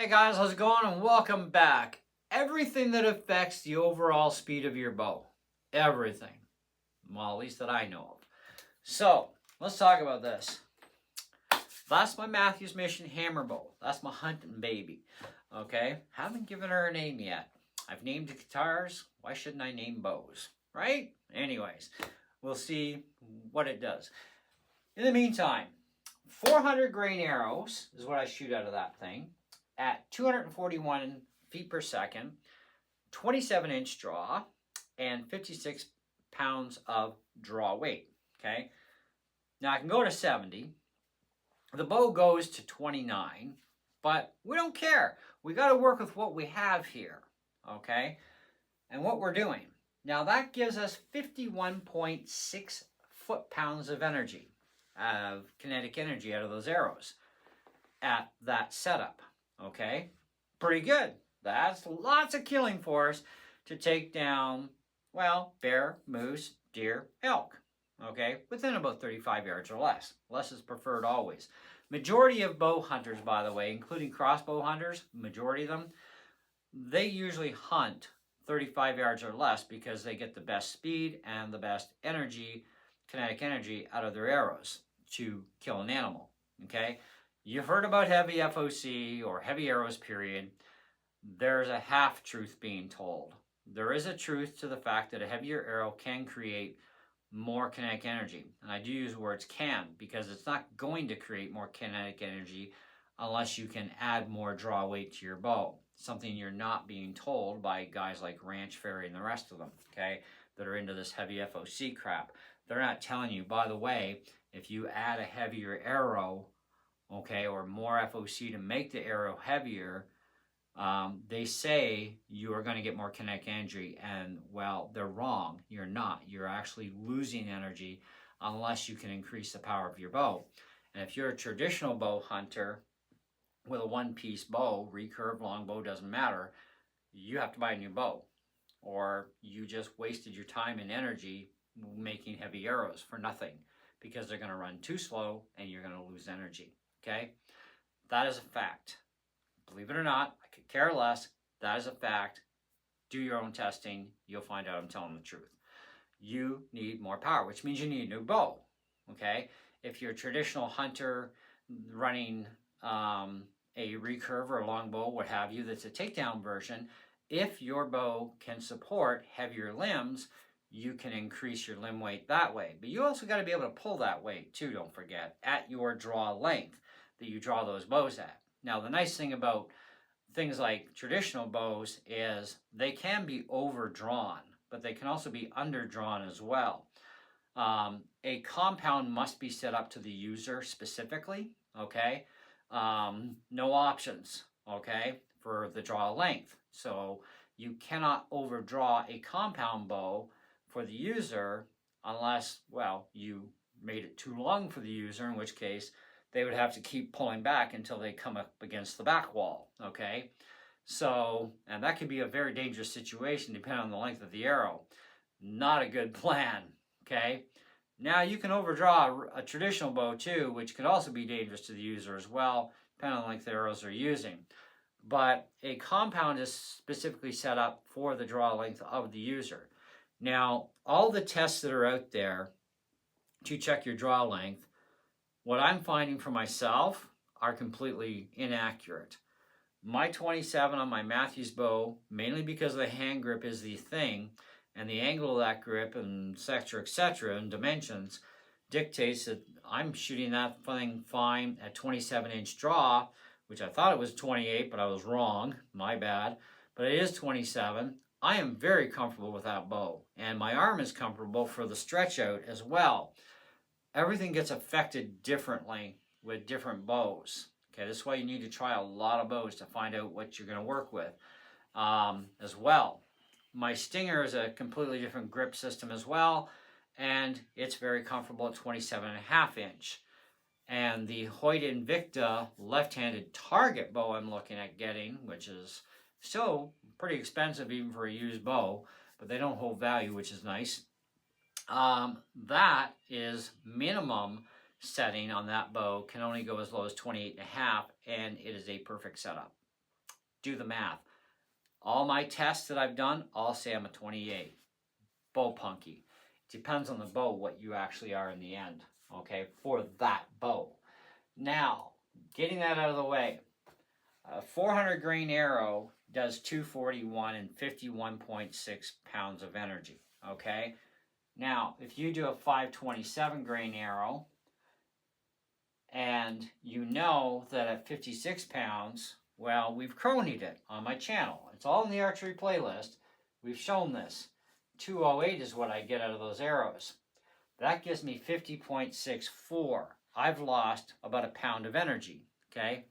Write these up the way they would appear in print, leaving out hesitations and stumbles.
Hey guys, how's it going? And welcome back. Everything that affects the overall speed of your bow. Everything. Well, at least that I know of. So, let's talk about this. That's my Matthews Mission hammer bow. That's my hunting baby. Okay? Haven't given her a name yet. I've named the guitars. Why shouldn't I name bows? Right? Anyways, we'll see what it does. In the meantime, 400 grain arrows is what I shoot out of that thing at 241 feet per second, 27-inch draw, and 56 pounds of draw weight. Okay. Now I can go to 70. The bow goes to 29, but we don't care. We got to work with what we have here. Okay. And what we're doing. Now that gives us 51.6 foot-pounds of energy, of kinetic energy out of those arrows at that setup. Okay, pretty good. That's lots of killing force to take down, well, bear, moose, deer, elk. Okay, within about 35 yards or less. Less is preferred always. Majority of bow hunters, by the way, including crossbow hunters, majority of them, they usually hunt 35 yards or less because they get the best speed and the best energy, kinetic energy out of their arrows to kill an animal. Okay, you've heard about heavy FOC or heavy arrows, period. There's a half truth being told. There is a truth to the fact that a heavier arrow can create more kinetic energy. And I do use words can because it's not going to create more kinetic energy unless you can add more draw weight to your bow. Something you're not being told by guys like Ranch Fairy and the rest of them, okay, that are into this heavy FOC crap. They're not telling you, by the way, if you add a heavier arrow, okay, or more FOC to make the arrow heavier, they say you are going to get more kinetic energy, and well, they're wrong. You're not. You're actually losing energy unless you can increase the power of your bow. And if you're a traditional bow hunter with a one-piece bow, recurve, longbow, doesn't matter, you have to buy a new bow, or you just wasted your time and energy making heavy arrows for nothing because they're going to run too slow and you're going to lose energy. Okay, that is a fact. Believe it or not, I could care less. That is a fact. Do your own testing. You'll find out I'm telling the truth. You need more power, which means you need a new bow. Okay, if you're a traditional hunter running a recurve or a longbow, what have you, that's a takedown version, if your bow can support heavier limbs, you can increase your limb weight that way. But you also got to be able to pull that weight too, don't forget, at your draw length that you draw those bows at. Now, the nice thing about things like traditional bows is they can be overdrawn, but they can also be underdrawn as well. A compound must be set up to the user specifically, okay? No options, okay, for the draw length. So you cannot overdraw a compound bow for the user unless, well, you made it too long for the user, in which case they would have to keep pulling back until they come up against the back wall, okay? So, and that could be a very dangerous situation depending on the length of the arrow. Not a good plan, okay? Now you can overdraw a traditional bow too, which could also be dangerous to the user as well, depending on the length of the arrows they're using. But a compound is specifically set up for the draw length of the user. Now, all the tests that are out there to check your draw length, what I'm finding for myself are completely inaccurate. My 27 on my Matthews bow, mainly because the hand grip is the thing, and the angle of that grip and etc., and dimensions dictates that I'm shooting that thing fine at 27-inch draw, which I thought it was 28, but I was wrong, my bad, but it is 27. I am very comfortable with that bow, and my arm is comfortable for the stretch out as well. Everything gets affected differently with different bows. Okay, this is why you need to try a lot of bows to find out what you're going to work with as well. My Stinger is a completely different grip system as well, and it's very comfortable at 27.5 inch. And the Hoyt Invicta left-handed target bow I'm looking at getting, which is still pretty expensive even for a used bow, but they don't hold value, which is nice. That is minimum setting on that bow can only go as low as 28.5, and it is a perfect setup. do the math. All my tests that I've done all say I'm a 28. Bow punky. It depends on the bow what you actually are in the end, okay, for that bow. Now, getting that out of the way, a 400 grain arrow does 241 and 51.6 pounds of energy, okay? Now, if you do a 527 grain arrow, and you know that at 56 pounds, well, we've cronied it on my channel. It's all in the archery playlist. We've shown this. 208 is what I get out of those arrows. That gives me 50.64. I've lost about a pound of energy, okay,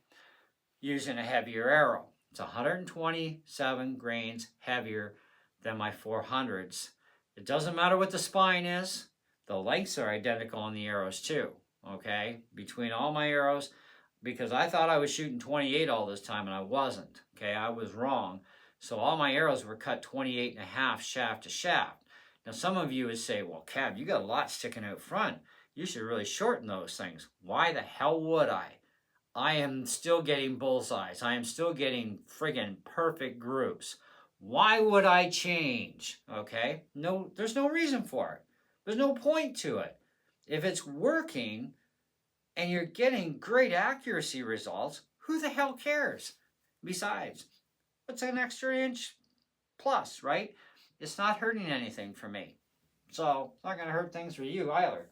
using a heavier arrow. It's 127 grains heavier than my 400s. It doesn't matter what the spine is. The lengths are identical on the arrows too, okay, between all my arrows, because I thought I was shooting 28 all this time and I wasn't, okay, I was wrong. So all my arrows were cut 28 and a half shaft to shaft. Now some of you would say, well, Cab, you got a lot sticking out front. You should really shorten those things. Why the hell would I? I am still getting bullseyes. I am still getting friggin' perfect groups. Why would I change? Okay? No, there's no reason for it. There's no point to it. If it's working and you're getting great accuracy results, who the hell cares? Besides, it's an extra inch plus, right? It's not hurting anything for me. So it's not going to hurt things for you either.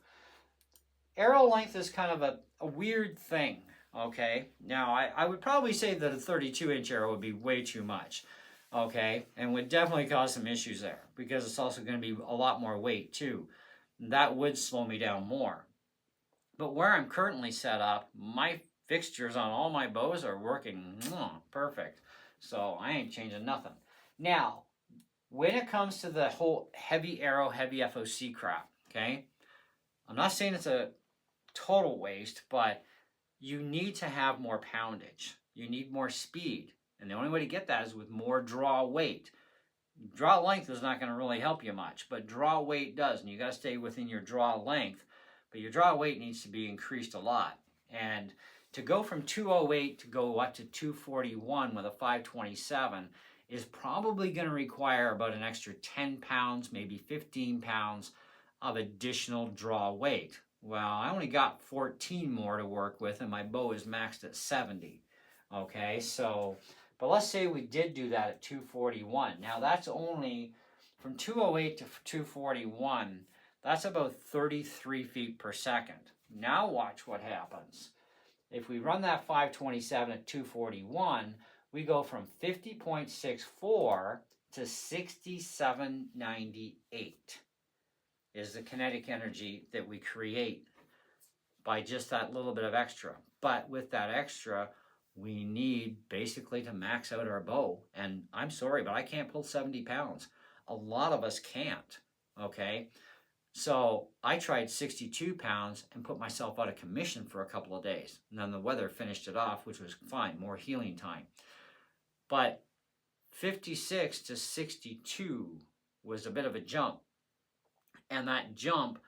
Arrow length is kind of a weird thing, okay? Now, I would probably say that a 32-inch arrow would be way too much, okay? And would definitely cause some issues there because it's also going to be a lot more weight too. That would slow me down more. But where I'm currently set up, my fixtures on all my bows are working perfect. So I ain't changing nothing. Now, when it comes to the whole heavy arrow, heavy FOC crap, okay? I'm not saying it's a total waste, but you need to have more poundage. You need more speed. And the only way to get that is with more draw weight. Draw length is not going to really help you much, but draw weight does. And you got to stay within your draw length. But your draw weight needs to be increased a lot. And to go from 208 to go up to 241 with a 527 is probably going to require about an extra 10 pounds, maybe 15 pounds of additional draw weight. Well, I only got 14 more to work with, and my bow is maxed at 70. Okay, so, but let's say we did do that at 241. Now, that's only from 208 to 241. That's about 33 feet per second. Now watch what happens. If we run that 527 at 241, we go from 50.64 to 6798 is the kinetic energy that we create by just that little bit of extra. But with that extra, we need basically to max out our bow. And I'm sorry, but I can't pull 70 pounds. A lot of us can't, okay? So I tried 62 pounds and put myself out of commission for a couple of days. And then the weather finished it off, which was fine, more healing time. But 56 to 62 was a bit of a jump. And that jump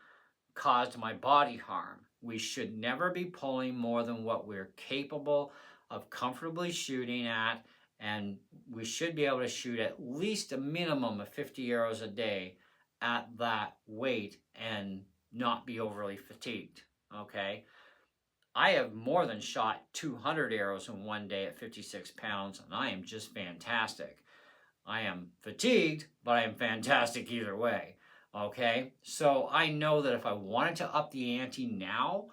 caused my body harm. We should never be pulling more than what we're capable of comfortably shooting at. And we should be able to shoot at least a minimum of 50 arrows a day at that weight and not be overly fatigued, okay? I have more than shot 200 arrows in one day at 56 pounds, and I am just fantastic. I am fatigued, but I am fantastic either way, okay? So I know that if I wanted to up the ante now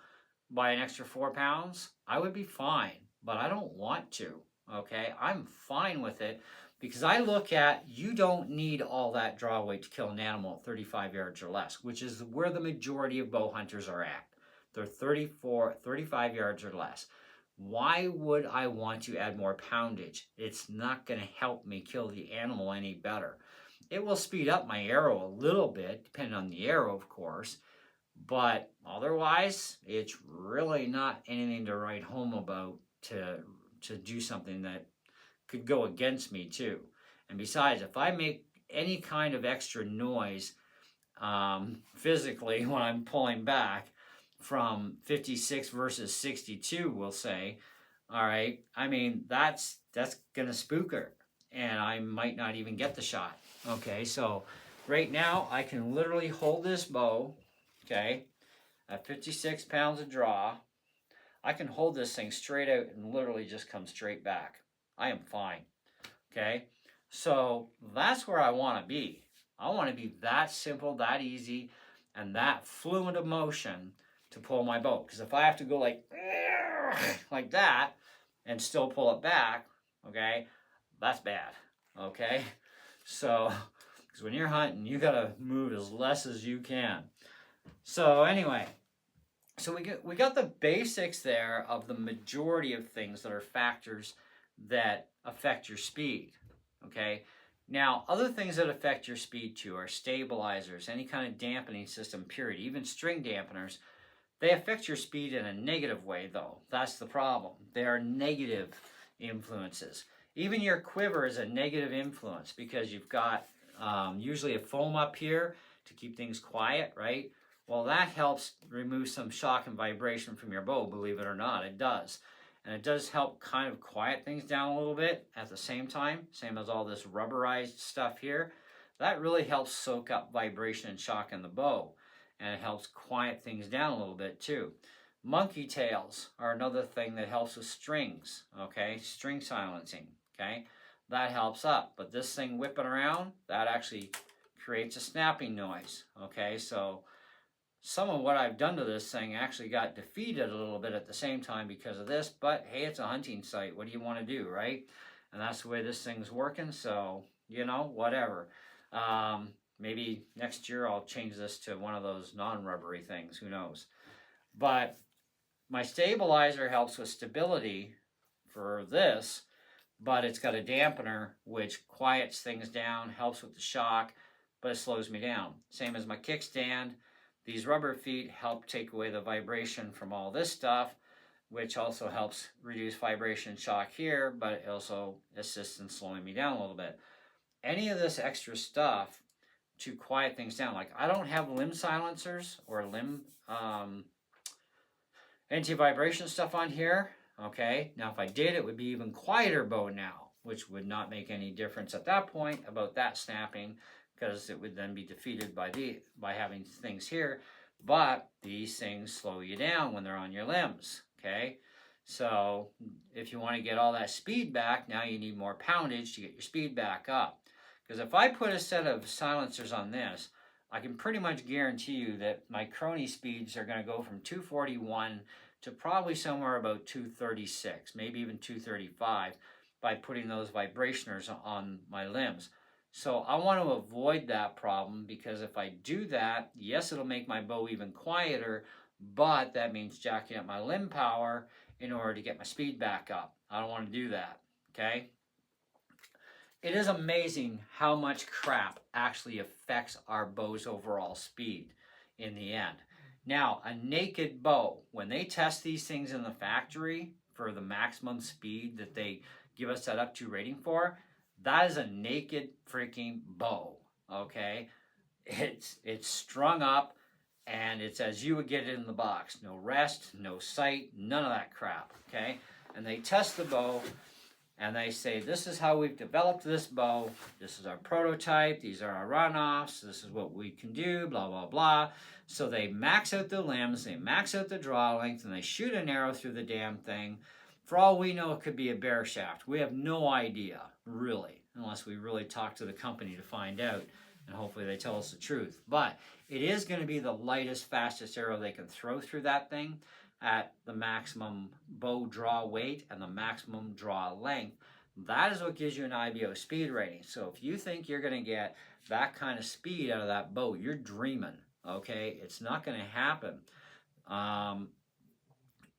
by an extra 4 pounds, I would be fine, but I don't want to, okay? I'm fine with it. Because I look at, you don't need all that draw weight to kill an animal at 35 yards or less, which is where the majority of bow hunters are at. They're 35 yards or less. Why would I want to add more poundage? It's not going to help me kill the animal any better. It will speed up my arrow a little bit, depending on the arrow, of course. But otherwise, it's really not anything to write home about to do something that could go against me too. And besides, if I make any kind of extra noise physically when I'm pulling back from 56 versus 62, we'll say, All right. I mean, that's gonna spook her, and I might not even get the shot. Okay, so right now I can literally hold this bow, okay, at 56 pounds of draw. I can hold this thing straight out and literally just come straight back. I am fine. Okay, so that's where I want to be. I want to be that simple, that easy, and that fluent of motion to pull my bow. Because if I have to go like that and still pull it back, okay, that's bad. Okay, so because when you're hunting, you gotta move as less as you can. So anyway, so we got the basics there of the majority of things that are factors that affect your speed. Okay, now other things that affect your speed too are stabilizers, any kind of dampening system, period, even string dampeners. They affect your speed in a negative way, though. That's the problem. They are negative influences. Even your quiver is a negative influence because you've got usually a foam up here to keep things quiet, right? Well, that helps remove some shock and vibration from your bow, believe it or not. It does. And it does help kind of quiet things down a little bit at the same time, same as all this rubberized stuff here. That really helps soak up vibration and shock in the bow, and it helps quiet things down a little bit too. Monkey tails are another thing that helps with strings, okay? String silencing, okay? That helps up, but this thing whipping around, that actually creates a snapping noise, okay? So some of what I've done to this thing actually got defeated a little bit at the same time because of this, but hey, it's a hunting site. What do you want to do, right? And that's the way this thing's working, so, you know, whatever. Maybe next year I'll change this to one of those non-rubbery things, who knows. But my stabilizer helps with stability for this, but it's got a dampener which quiets things down, helps with the shock, but it slows me down. Same as my kickstand. These rubber feet help take away the vibration from all this stuff, which also helps reduce vibration and shock here, but it also assists in slowing me down a little bit. Any of this extra stuff to quiet things down, like I don't have limb silencers or limb anti-vibration stuff on here, okay? Now if I did, it would be even quieter bow now, which would not make any difference at that point about that snapping, because it would then be defeated by having things here. But these things slow you down when they're on your limbs, okay? So if you want to get all that speed back, now you need more poundage to get your speed back up. Because if I put a set of silencers on this, I can pretty much guarantee you that my crony speeds are going to go from 241 to probably somewhere about 236, maybe even 235 by putting those vibrationers on my limbs. So I want to avoid that problem, because if I do that, yes, it'll make my bow even quieter, but that means jacking up my limb power in order to get my speed back up. I don't want to do that, okay? It is amazing how much crap actually affects our bow's overall speed in the end. Now, a naked bow, when they test these things in the factory for the maximum speed that they give us that up to rating for, that is a naked freaking bow, okay? It's strung up, and it's as you would get it in the box. No rest, no sight, none of that crap, okay? And they test the bow, and they say, this is how we've developed this bow. This is our prototype. These are our runoffs. This is what we can do, blah, blah, blah. So they max out the limbs, they max out the draw length, and they shoot an arrow through the damn thing. For all we know, it could be a bear shaft. We have no idea, really, unless we really talk to the company to find out, and hopefully they tell us the truth. But it is going to be the lightest, fastest arrow they can throw through that thing at the maximum bow draw weight and the maximum draw length. That is what gives you an IBO speed rating. So if you think you're going to get that kind of speed out of that bow, you're dreaming, okay? It's not going to happen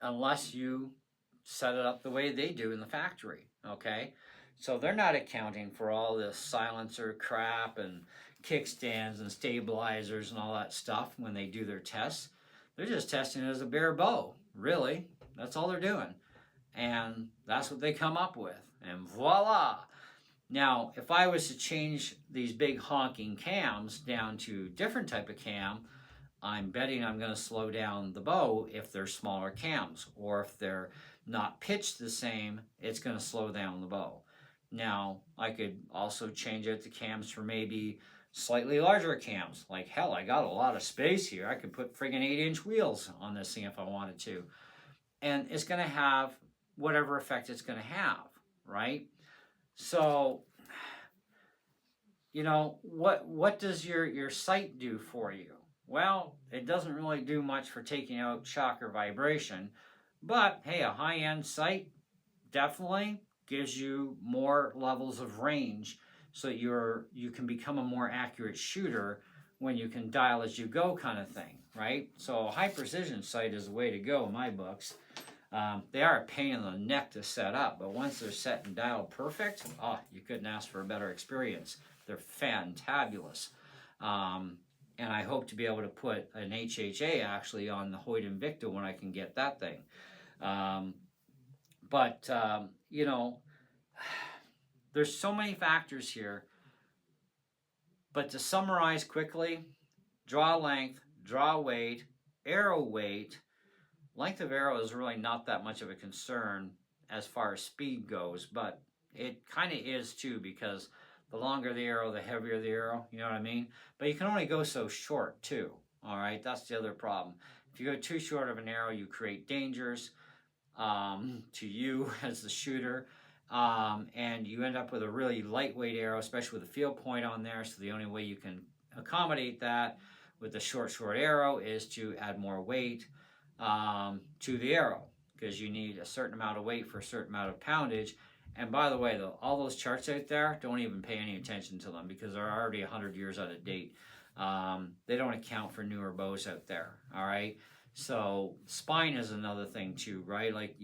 unless you set it up the way they do in the factory, okay? So they're not accounting for all this silencer crap and kickstands and stabilizers and all that stuff when they do their tests. They're just testing it as a bare bow, really. That's all they're doing. And that's what they come up with. And voila! Now, if I was to change these big honking cams down to a different type of cam, I'm betting I'm going to slow down the bow if they're smaller cams, or if they're not pitched the same, it's going to slow down the bow. Now, I could also change out the cams for maybe slightly larger cams. Like, hell, I got a lot of space here. I could put friggin' 8-inch wheels on this thing if I wanted to. And it's going to have whatever effect it's going to have, right? So, you know, what does your sight do for you? Well, it doesn't really do much for taking out shock or vibration, but hey, a high-end sight definitely gives you more levels of range, so you can become a more accurate shooter when you can dial as you go kind of thing, right? So a high precision sight is the way to go in my books. They are a pain in the neck to set up, but once they're set and dialed perfect, oh, you couldn't ask for a better experience. They're fantabulous. And I hope to be able to put an HHA actually on the Hoyt Invicta when I can get that thing. You know, there's so many factors here. But to summarize quickly, draw length, draw weight, arrow weight. Length of arrow is really not that much of a concern as far as speed goes, but it kind of is too, because the longer the arrow, the heavier the arrow, you know what I mean? But you can only go so short too, all right? That's the other problem. If you go too short of an arrow, you create dangers to you as the shooter, and you end up with a really lightweight arrow, especially with a field point on there. So the only way you can accommodate that with the short arrow is to add more weight to the arrow, because you need a certain amount of weight for a certain amount of poundage. And by the way, though, all those charts out there, don't even pay any attention to them, because they're already 100 years out of date. They don't account for newer bows out there, all right? So spine is another thing too, right? Like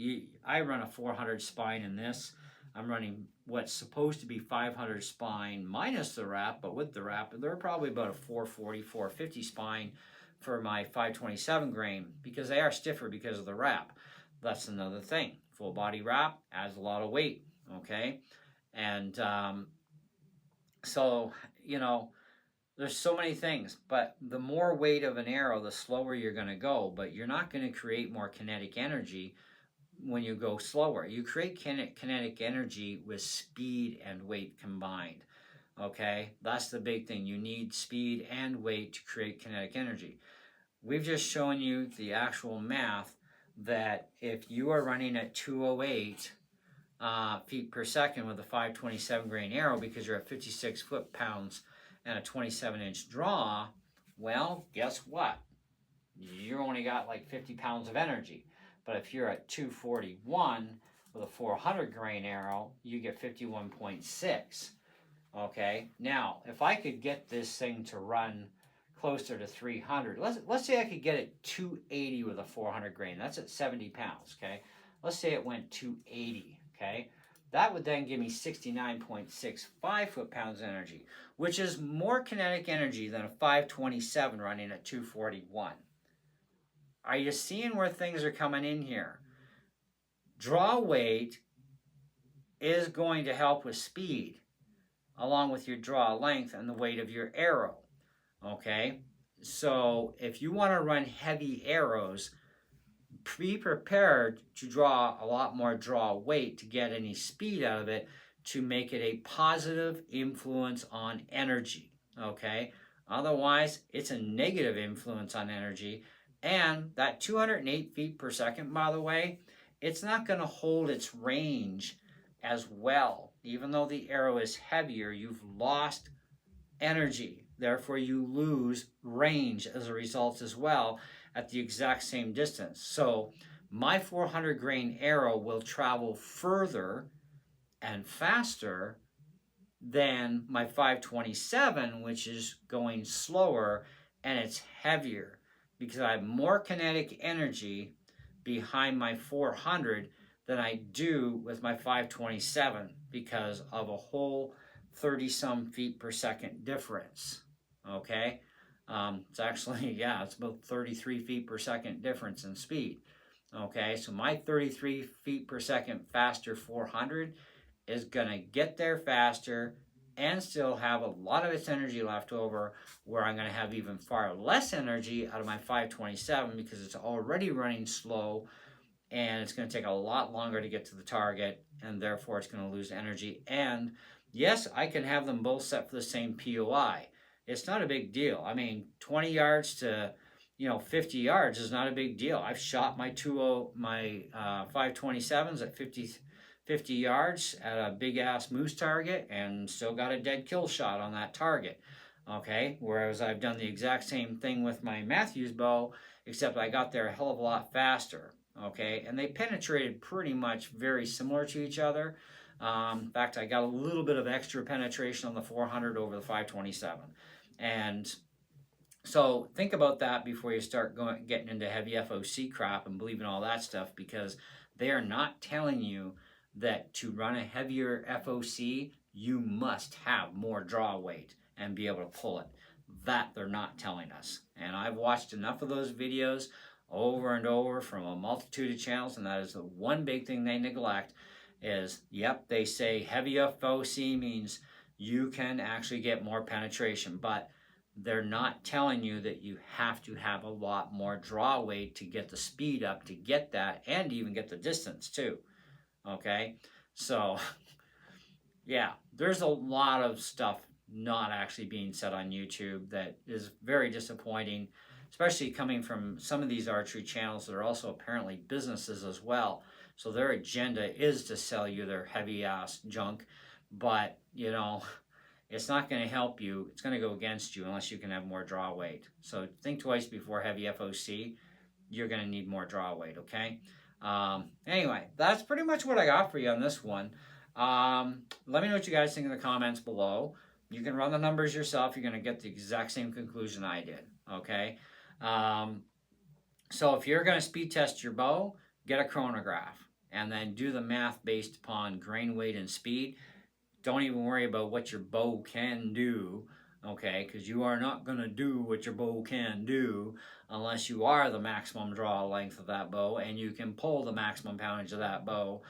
I run a 400 spine in this. I'm running what's supposed to be 500 spine minus the wrap, but with the wrap, they're probably about a 440, 450 spine for my 527 grain, because they are stiffer because of the wrap. That's another thing. Full body wrap adds a lot of weight, okay? And so, you know, there's so many things, but the more weight of an arrow, the slower you're going to go, but you're not going to create more kinetic energy when you go slower. You create kinetic energy with speed and weight combined, okay? That's the big thing. You need speed and weight to create kinetic energy. We've just shown you the actual math that if you are running at 208 feet per second with a 527 grain arrow, because you're at 56 foot-pounds and a 27-inch draw, well, guess what? You only got like 50 pounds of energy. But if you're at 241 with a 400 grain arrow, you get 51.6. Okay? Now, if I could get this thing to run closer to 300, let's say I could get it 280 with a 400 grain. That's at 70 pounds, okay? Let's say it went 280, okay? That would then give me 69.65 foot-pounds of energy, which is more kinetic energy than a 527 running at 241. Are you seeing where things are coming in here? Draw weight is going to help with speed, along with your draw length and the weight of your arrow, okay? So if you want to run heavy arrows, be prepared to draw a lot more draw weight to get any speed out of it, to make it a positive influence on energy, okay? Otherwise, it's a negative influence on energy. And that 208 feet per second, by the way, it's not going to hold its range as well. Even though the arrow is heavier, you've lost energy. Therefore, you lose range as a result as well at the exact same distance. So my 400 grain arrow will travel further and faster than my 527, which is going slower and it's heavier, because I have more kinetic energy behind my 400 than I do with my 527, because of a whole 30-some feet per second difference, okay? It's actually, yeah, it's about 33 feet per second difference in speed, okay? So my 33 feet per second faster 400 is going to get there faster and still have a lot of its energy left over, where I'm going to have even far less energy out of my 527 because it's already running slow, and it's going to take a lot longer to get to the target, and therefore it's going to lose energy. And yes, I can have them both set for the same POI. It's not a big deal. I mean, 20 yards to 50 yards is not a big deal. I've shot my 527s at 50 yards at a big ass moose target and still got a dead kill shot on that target. Okay, whereas I've done the exact same thing with my Mathews bow, except I got there a hell of a lot faster. Okay, and they penetrated pretty much very similar to each other. In fact, I got a little bit of extra penetration on the 400 over the 527. And so think about that before you start getting into heavy FOC crap and believing all that stuff, because they are not telling you that to run a heavier FOC, you must have more draw weight and be able to pull it. That they're not telling us. And I've watched enough of those videos over and over from a multitude of channels, and that is the one big thing they neglect is, yep, they say heavy FOC means you can actually get more penetration, but they're not telling you that you have to have a lot more draw weight to get the speed up to get that, and even get the distance too. Okay, so yeah, there's a lot of stuff not actually being said on YouTube that is very disappointing, especially coming from some of these archery channels that are also apparently businesses as well. So their agenda is to sell you their heavy ass junk, but it's not going to help you. It's going to go against you unless you can have more draw weight. So think twice before heavy FOC. You're going to need more draw weight, okay? Anyway, that's pretty much what I got for you on this one. Let me know what you guys think in the comments below. You can run the numbers yourself. You're going to get the exact same conclusion I did, okay? So if you're going to speed test your bow, get a chronograph and then do the math based upon grain weight and speed. Don't even worry about what your bow can do, okay? Because you are not going to do what your bow can do unless you are the maximum draw length of that bow and you can pull the maximum poundage of that bow.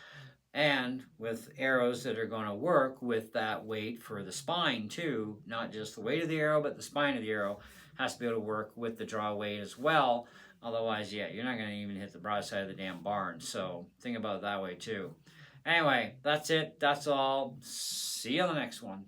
And with arrows that are going to work with that weight for the spine too, not just the weight of the arrow, but the spine of the arrow has to be able to work with the draw weight as well. Otherwise, yeah, you're not going to even hit the broadside of the damn barn. So think about it that way too. Anyway, that's it. That's all. See you on the next one.